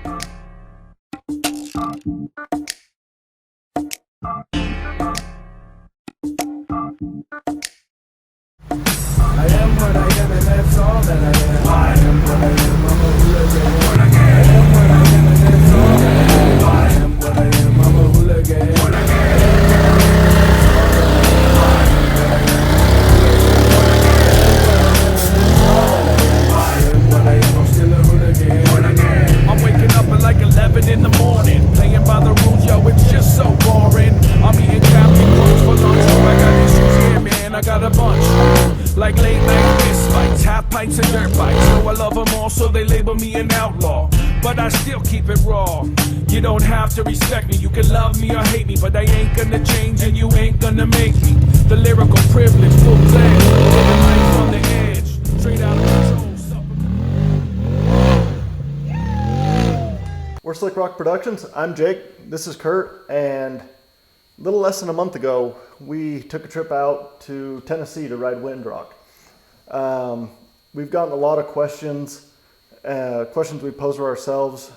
I am what I am, and that's all that I am. I am what I am, I'm a hooligan. I am what I am, and that's all that I am. I am what I am, I'm a hooligan. I'm waking up at like 11 in the morning, playing by the rules, yo, it's just so boring. I'm eating Captain Crunch for lunch, oh, I got issues here, man, I got a bunch. Like late night fist fights, half pints and dirt bikes. So I love them all, so they label me an outlaw. But I still keep it raw. You don't have to respect me, you can love me or hate me, but I ain't gonna change and you ain't gonna make me. The lyrical privilege, full fledged, living life on the edge, straight out of control. We're Slikrok Productions. I'm Jake. This is Kurt. And a little less than a month ago, we took a trip out to Tennessee to ride Windrock. We've gotten a lot of questions we pose for ourselves.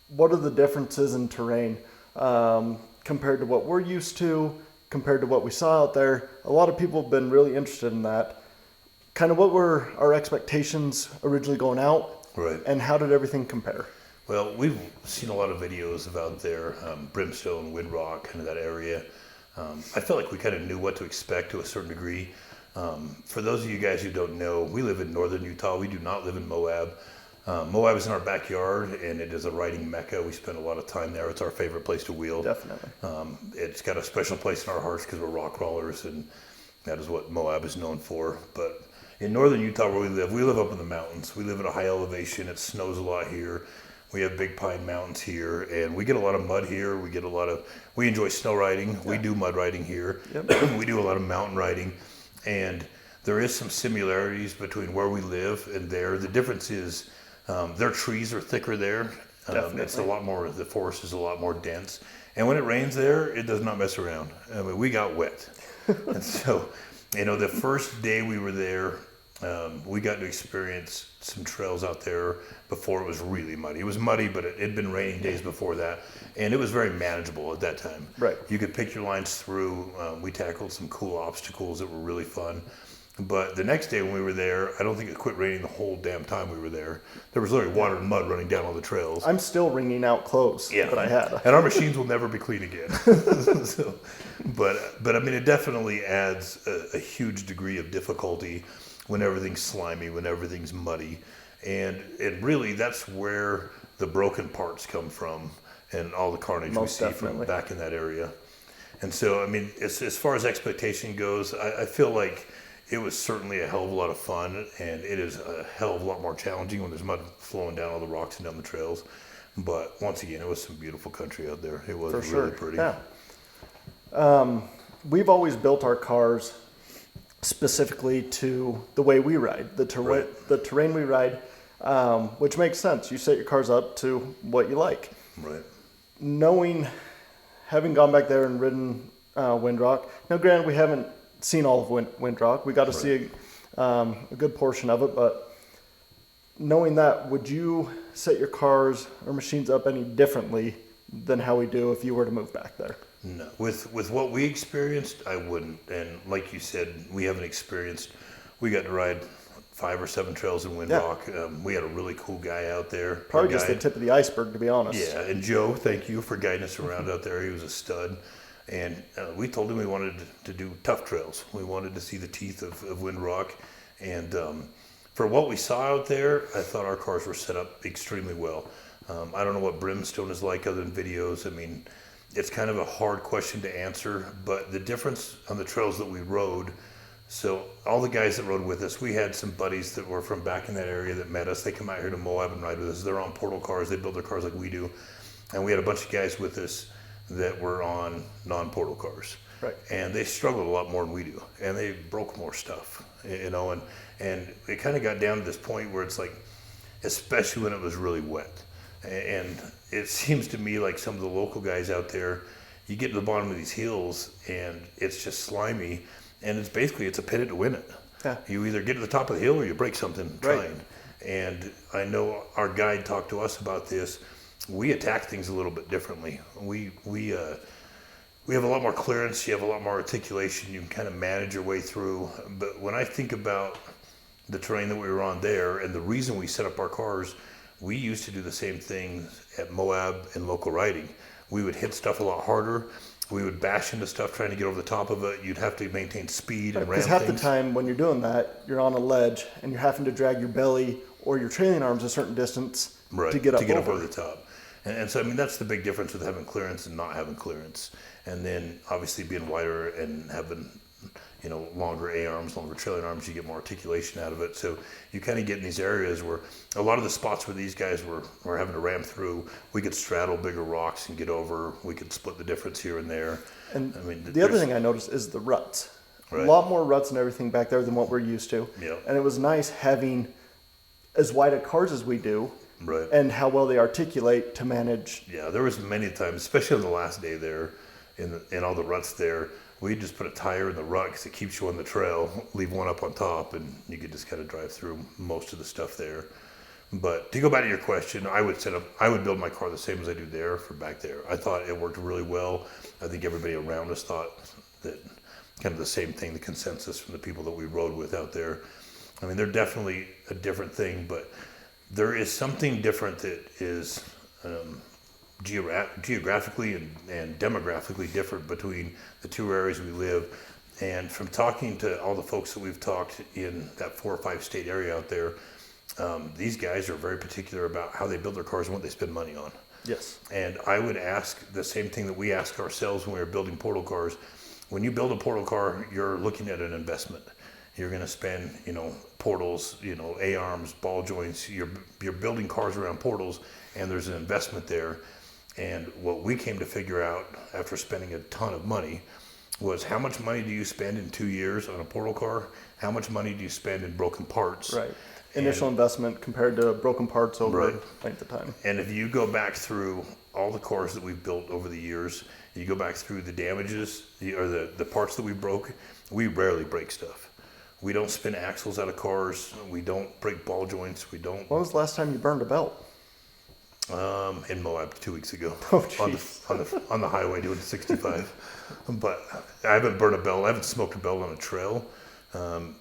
What are the differences in terrain compared to what we're used to, compared to what we saw out there? A lot of people have been really interested in that. Kind of what were our expectations originally going out, Right. and how did everything compare? Well, we've seen a lot of videos of out there, Brimstone, Windrock, kind of that area. I felt like we kind of knew what to expect to a certain degree. For those of you guys who don't know, we live in northern Utah. We do not live in Moab. Moab is in our backyard, and it is a riding mecca. We spend a lot of time there. It's our favorite place to wheel. Definitely. It's got a special place in our hearts because we're rock crawlers, and that is what Moab is known for. But in northern Utah, where we live up in the mountains. We live at a high elevation. It snows a lot here. We have Big Pine Mountains here, and we get a lot of mud here. We enjoy snow riding. Yeah. We do mud riding here. Yep. We do a lot of mountain riding, and there is some similarities between where we live and there. The difference is their trees are thicker there. It's a lot more. The forest is a lot more dense, and when it rains there, it does not mess around. I mean, we got wet, and so the first day we were there. We got to experience some trails out there before it was really muddy. It was muddy, but it had been raining days before that, and it was very manageable at that time. Right. You could pick your lines through. We tackled some cool obstacles that were really fun. But the next day when we were there, I don't think it quit raining the whole damn time we were there. There was literally water and mud running down all the trails. I'm still wringing out clothes that I had. And our machines will never be clean again. But I mean, it definitely adds a huge degree of difficulty when everything's slimy, when everything's muddy. And really, that's where the broken parts come from and all the carnage Most we see definitely. from back in that area. And so, I mean, as far as expectation goes, I feel like it was certainly a hell of a lot of fun, and it is a hell of a lot more challenging when there's mud flowing down all the rocks and down the trails. But once again, it was some beautiful country out there. It was really pretty. Yeah. We've always built our cars specifically to the way we ride, the terrain we ride, which makes sense. You set your cars up to what you like. Right. Having gone back there and ridden Windrock, now granted we haven't seen all of Windrock. We got to see a good portion of it, but knowing that, would you set your cars or machines up any differently than how we do if you were to move back there? No, with what we experienced, I wouldn't. And like you said, we haven't experienced. We got to ride 5 or 7 trails in Windrock. Yeah. We had a really cool guy out there. Probably just the tip of the iceberg, to be honest. Yeah, and Joe, thank you for guiding us around out there. He was a stud. And we told him we wanted to do tough trails. We wanted to see the teeth of Windrock. And for what we saw out there, I thought our cars were set up extremely well. I don't know what Brimstone is like other than videos. I mean, it's kind of a hard question to answer, but the difference on the trails that we rode, so all the guys that rode with us, we had some buddies that were from back in that area that met us. They come out here to Moab and ride with us. They're on portal cars. They build their cars like we do. And we had a bunch of guys with us that were on non-portal cars. Right. And they struggled a lot more than we do. And they broke more stuff, and it kind of got down to this point where it's like, especially when it was really wet. And it seems to me like some of the local guys out there, you get to the bottom of these hills and it's just slimy, and it's a pit it to win it. Yeah. You either get to the top of the hill or you break something trying. Right. And I know our guide talked to us about this. we attack things a little bit differently. We have a lot more clearance. You have a lot more articulation. You can kind of manage your way through. But when I think about the terrain that we were on there, and the reason we set up our cars, we used to do the same thing at Moab and local riding. We would hit stuff a lot harder. We would bash into stuff trying to get over the top of it. You'd have to maintain speed and ram Because half things. the time when you're doing that, you're on a ledge and you're having to drag your belly or your trailing arms a certain distance to get up over the top. And so, I mean, that's the big difference with having clearance and not having clearance. And then obviously being wider and having, longer A-arms, longer trailing arms, you get more articulation out of it. So you kind of get in these areas where a lot of the spots where these guys were having to ram through, we could straddle bigger rocks and get over. We could split the difference here and there. And I mean, the other thing I noticed is the ruts. Right. A lot more ruts and everything back there than what we're used to. Yep. And it was nice having as wide a cars as we do. Right. And how well they articulate to manage. Yeah, there was many times, especially on the last day there, in all the ruts there, we just put a tire in the rut because it keeps you on the trail, leave one up on top, and you could just kind of drive through most of the stuff there. But to go back to your question, I would build my car the same as I do there for back there. I thought it worked really well. I think everybody around us thought that kind of the same thing, the consensus from the people that we rode with out there. I mean, they're definitely a different thing, but there is something different that is geographically and demographically different between the two areas we live. And from talking to all the folks that we've talked in that 4 or 5 state area out there, these guys are very particular about how they build their cars and what they spend money on. Yes. And I would ask the same thing that we ask ourselves when we were building portal cars. When you build a portal car, you're looking at an investment. You're going to spend, portals, A-arms, ball joints. You're building cars around portals, and there's an investment there. And what we came to figure out after spending a ton of money was how much money do you spend in 2 years on a portal car? How much money do you spend in broken parts? Right. Initial investment compared to broken parts over length of time. And if you go back through all the cars that we've built over the years, you go back through the damages or the parts that we broke, we rarely break stuff. We don't spin axles out of cars. We don't break ball joints. We don't. When was the last time you burned a belt? In Moab 2 weeks ago. Oh, on the highway doing 65. But I haven't burned a belt. I haven't smoked a belt on a trail.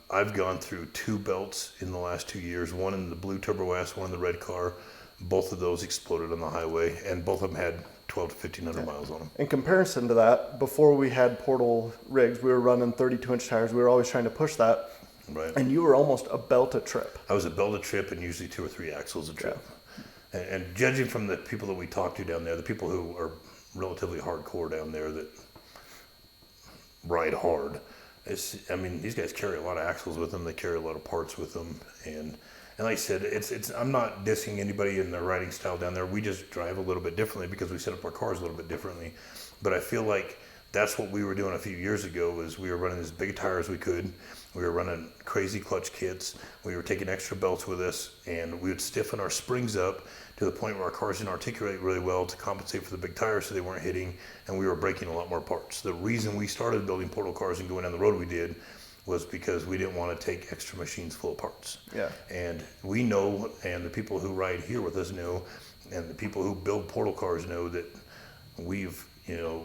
I've gone through 2 belts in the last 2 years. One in the blue Turbo S, one in the red car. Both of those exploded on the highway, and both of them had 12 to 1,500 miles on them. In comparison to that, before we had portal rigs, we were running 32-inch tires. We were always trying to push that. Right. And you were almost a belt a trip. I was a belt a trip and usually 2 or 3 axles a trip. Yeah. And judging from the people that we talked to down there, the people who are relatively hardcore down there that ride hard, these guys carry a lot of axles with them. They carry a lot of parts with them. And like I said, I'm not dissing anybody in their riding style down there. We just drive a little bit differently because we set up our cars a little bit differently. But I feel like that's what we were doing a few years ago was we were running as big a tire as we could. We were running crazy clutch kits. We were taking extra belts with us, and we would stiffen our springs up to the point where our cars didn't articulate really well to compensate for the big tires so they weren't hitting, and we were breaking a lot more parts. The reason we started building portal cars and going down the road we did was because we didn't want to take extra machines full of parts. Yeah. And we know, and the people who ride here with us know, and the people who build portal cars know that we've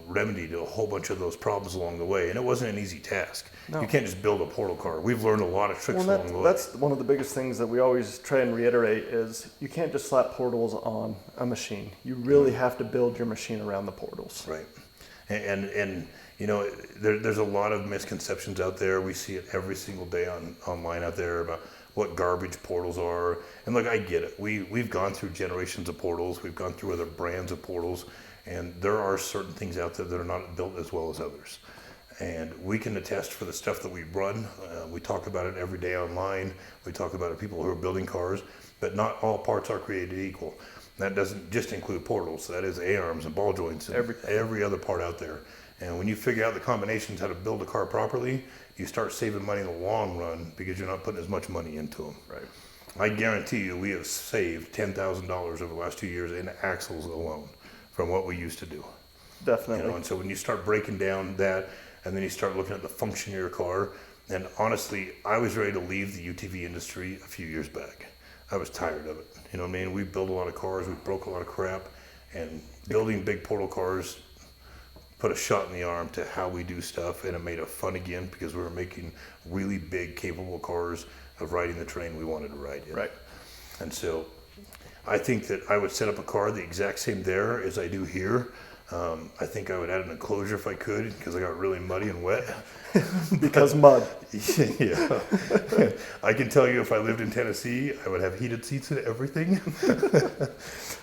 remedied a whole bunch of those problems along the way. And it wasn't an easy task. No. You can't just build a portal car. We've learned a lot of tricks along the way. That's one of the biggest things that we always try and reiterate is you can't just slap portals on a machine. You really have to build your machine around the portals. Right. And there's a lot of misconceptions out there. We see it every single day online out there about what garbage portals are. And look, I get it. We've gone through generations of portals. We've gone through other brands of portals. And there are certain things out there that are not built as well as others. And we can attest for the stuff that we run. We talk about it every day online. We talk about it people who are building cars. But not all parts are created equal. That doesn't just include portals. That is A-arms and ball joints and every other part out there. And when you figure out the combinations how to build a car properly, you start saving money in the long run because you're not putting as much money into them. Right. I guarantee you we have saved $10,000 over the last 2 years in axles alone from what we used to do. Definitely. And so when you start breaking down that, and then you start looking at the function of your car, and honestly, I was ready to leave the UTV industry a few years back. I was tired of it. We built a lot of cars, we broke a lot of crap. And building big portal cars put a shot in the arm to how we do stuff, and it made it fun again because we were making really big, capable cars of riding the terrain we wanted to ride in. Right. And so I think that I would set up a car the exact same there as I do here. I think I would add an enclosure if I could, because I got really muddy and wet. Because mud. Yeah. I can tell you if I lived in Tennessee, I would have heated seats and everything.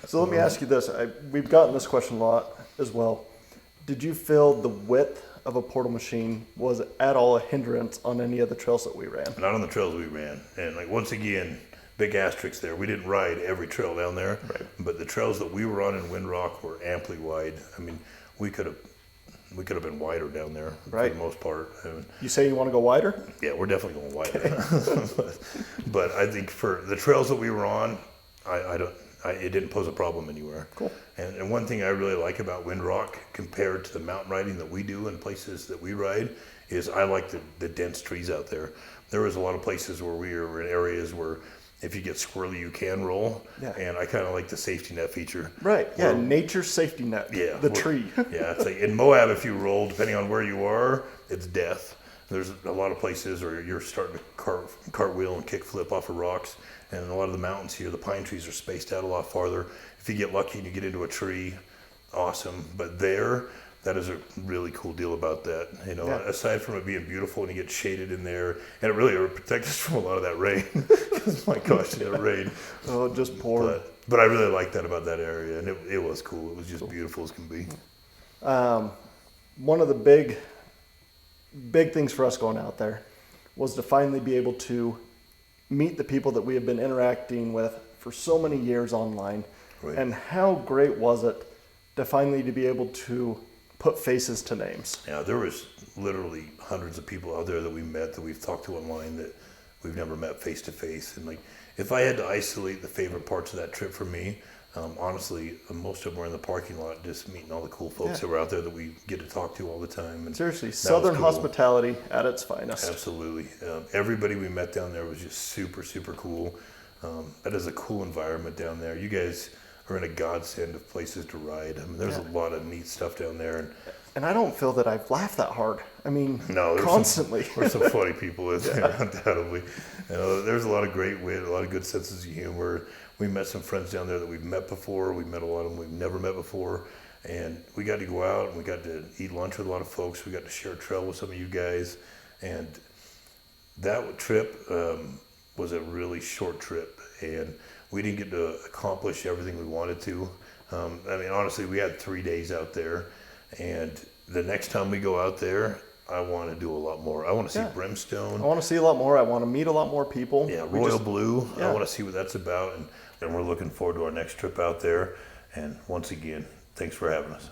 So let me ask you this. We've gotten this question a lot as well. Did you feel the width of a portal machine was at all a hindrance on any of the trails that we ran? Not on the trails we ran. And like, once again, big asterisk there. We didn't ride every trail down there, right. But the trails that we were on in Windrock were amply wide. I mean, we could have been wider down there, right, for the most part. I mean, you say you want to go wider? Yeah, we're definitely going wider. but I think for the trails that we were on, it didn't pose a problem anywhere. Cool. And one thing I really like about Windrock compared to the mountain riding that we do and places that we ride is I like the dense trees out there. There was a lot of places where we were in areas where if you get squirrely, you can roll. Yeah. And I kind of like the safety net feature. Right. Yeah. Nature's safety net. Yeah. The tree. Yeah. It's like in Moab, if you roll, depending on where you are, it's death. There's a lot of places where you're starting to cartwheel and kickflip off of rocks. And in a lot of the mountains here, the pine trees are spaced out a lot farther. If you get lucky and you get into a tree, awesome. But that is a really cool deal about that. You know, yeah. Aside from it being beautiful and you get shaded in there, and it really protects us from a lot of that rain. My gosh, that rain. Oh, it just poured. But I really like that about that area, and it was cool. It was just beautiful as can be. One of the big things for us going out there was to finally be able to meet the people that we have been interacting with for so many years online. Right. And how great was it to finally to be able to put faces to names? Yeah, there was literally hundreds of people out there that we met, that we've talked to online, that we've never met face to face. And like, if I had to isolate the favorite parts of that trip for me, honestly, most of them were in the parking lot, just meeting all the cool folks that were out there that we get to talk to all the time. And seriously, Southern hospitality at its finest. Absolutely. Everybody we met down there was just super, super cool. That is a cool environment down there. You guys are in a godsend of places to ride. I mean, there's a lot of neat stuff down there. And I don't feel that I've laughed that hard. I mean, no, constantly. There's some funny people in there, undoubtedly. You know, there's a lot of great wit, a lot of good senses of humor. We met some friends down there that we've met before. We met a lot of them we've never met before. And we got to go out and we got to eat lunch with a lot of folks. We got to share a trail with some of you guys. And that trip was a really short trip. And we didn't get to accomplish everything we wanted to. I mean, honestly, we had 3 days out there. And the next time we go out there, I want to do a lot more. I want to see Brimstone. I want to see a lot more. I want to meet a lot more people. Yeah, Royal Blue. I want to see what that's about. And we're looking forward to our next trip out there. And once again, thanks for having us.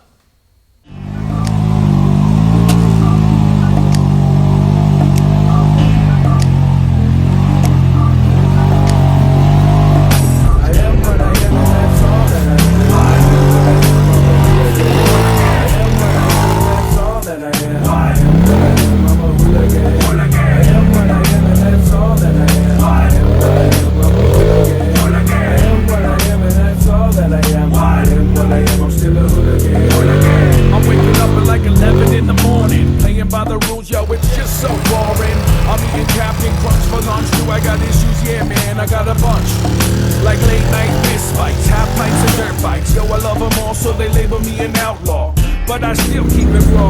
So they label me an outlaw, but I still keep it raw.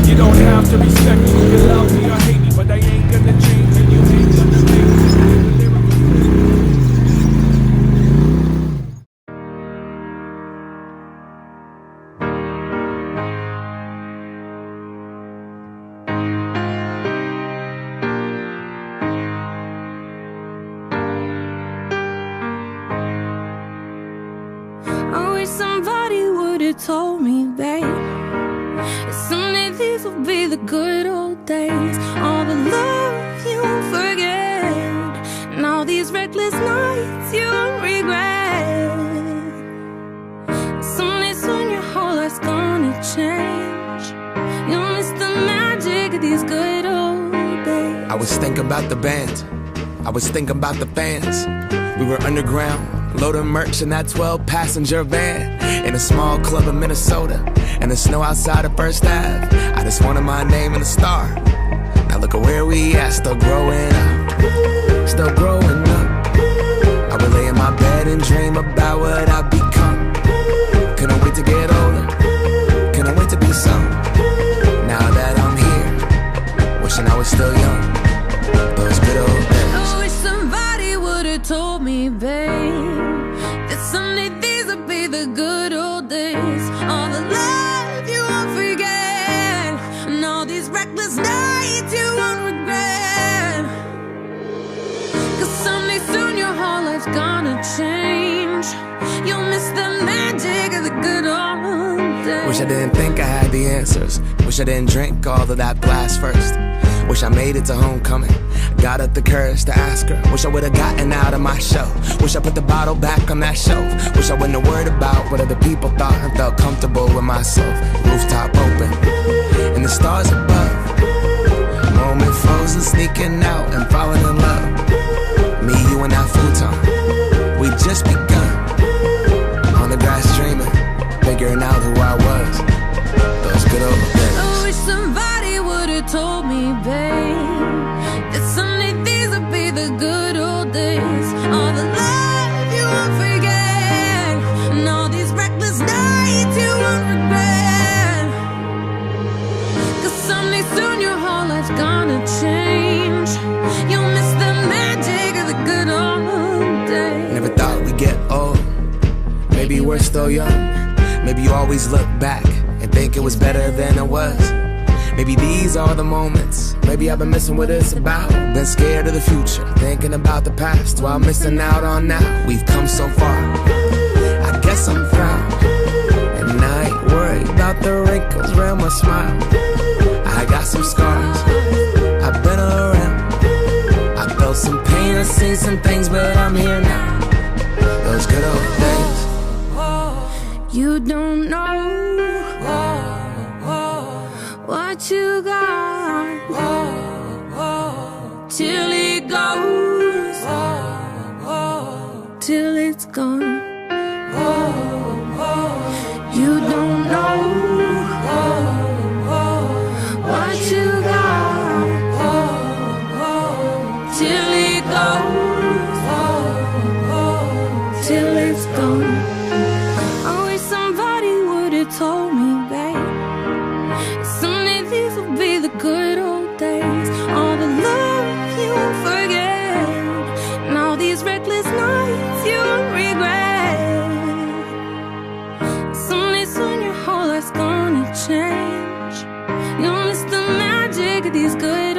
You don't have to respect me, you can love me or hate me, but I ain't gonna change and you ain't gonna make me. I wish somebody would have told me, babe, someday these will be the good old days. All the love you won't forget, and all these reckless nights you won't regret. Someday soon your whole life's gonna change. You'll miss the magic of these good old days. I was thinking about the band, I was thinking about the fans. We were underground, loading merch in that 12-passenger van. And in a small club in Minnesota, and the snow outside of First Ave. I just wanted my name and a star. Now look at where we at, still growing up, still growing up. I would lay in my bed and dream about what I've become. Couldn't wait to get older, couldn't wait to be some. Now that I'm here, wishing I was still young. Those good old days. I wish somebody would've told me, babe, that someday these would be the good old days. All the love you won't forget, and all these reckless nights you won't regret. 'Cause someday soon your whole life's gonna change. You'll miss the magic of the good old days. Wish I didn't think I had the answers. Wish I didn't drink all of that glass first. Wish I made it to homecoming, got up the courage to ask her. Wish I would've gotten out of my shell. Wish I put the bottle back on that shelf. Wish I wouldn't have worried about what other people thought and felt comfortable with myself. Rooftop open, and the stars above. Moment frozen, sneaking out and falling in love. Me, you, and that futon, we just begun. On the grass dreaming, figuring out who I was. Those good old days. I wish somebody would've told me, babe, that someday these would be the good old days. All the love you won't forget, and all these reckless nights you won't regret. 'Cause someday soon your whole life's gonna change. You'll miss the magic of the good old days. Never thought we'd get old. Maybe we're still young. Maybe you always look back and think it was better than it was. Maybe these are the moments. Maybe I've been missing what it's about. Been scared of the future, thinking about the past while missing out on now. We've come so far, I guess I'm proud. And I ain't worried about the wrinkles around my smile. I got some scars, I've been around. I felt some pain, I've seen some things, but I'm here now. Those good old days. You don't know what you got till it goes, till it's gone. You don't know what you got till it goes, till it's gone. I wish somebody would've told me, babe, someday these will be the good old days. All the love you won't forget, and all these reckless nights you won't regret. Someday soon your whole life's gonna change. You'll miss the magic of these good